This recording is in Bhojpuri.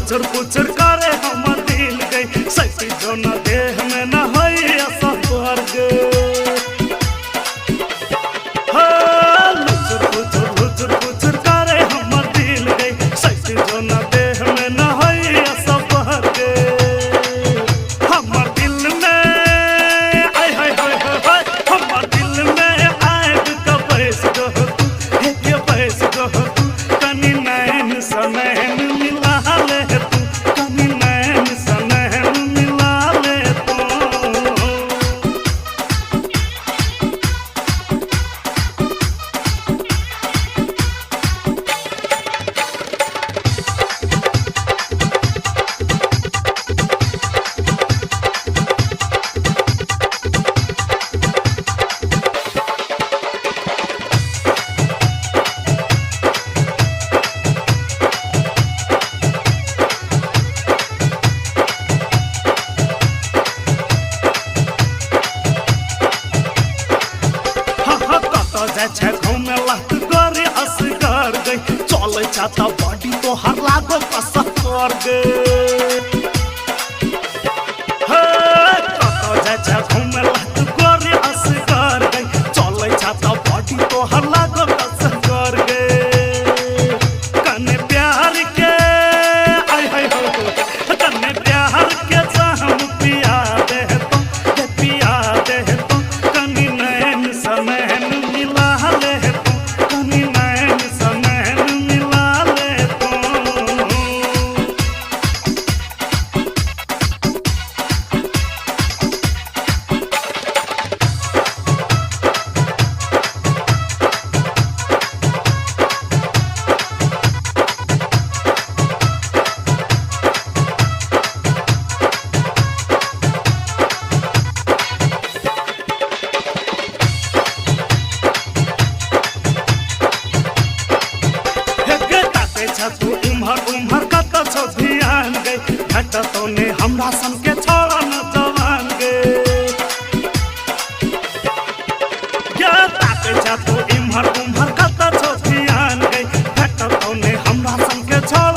पुचर पुचर करे हमर दिल गई सैती जो न देह में न होई ऐसा स्वर्ग लुचर पुचर करे हमर दिल गई सैती जो न देह में न होई ऐसा स्वर्ग हमर दिल में आय हाय हाय हाय हमर दिल में आग का पैस जो तू के पैस जो तू कनी नैन सनैन मिला ले तू कनी नैन सनैन मिला ले तू घूमे लत करे असगर गई चले चाहता बॉडी तो हर लागो कसक कर गई घूमे लत करे असगर गई चले चाहता बॉडी तो हर लागो कसक कर गई कने प्यार के आय हाय हो कने प्यार के हम पिया दे तो कनी नैन सनैन मिला ले तू कनी नैन सनैन मिला ले तू तू उम्हर कत छो ध्यान गई घट तो ने हमरा सन के छोड़ा न जवान गई क्या ताते जा तू उम्हर कत छो ध्यान गई घट तो ने हमरा सन के छोड़ा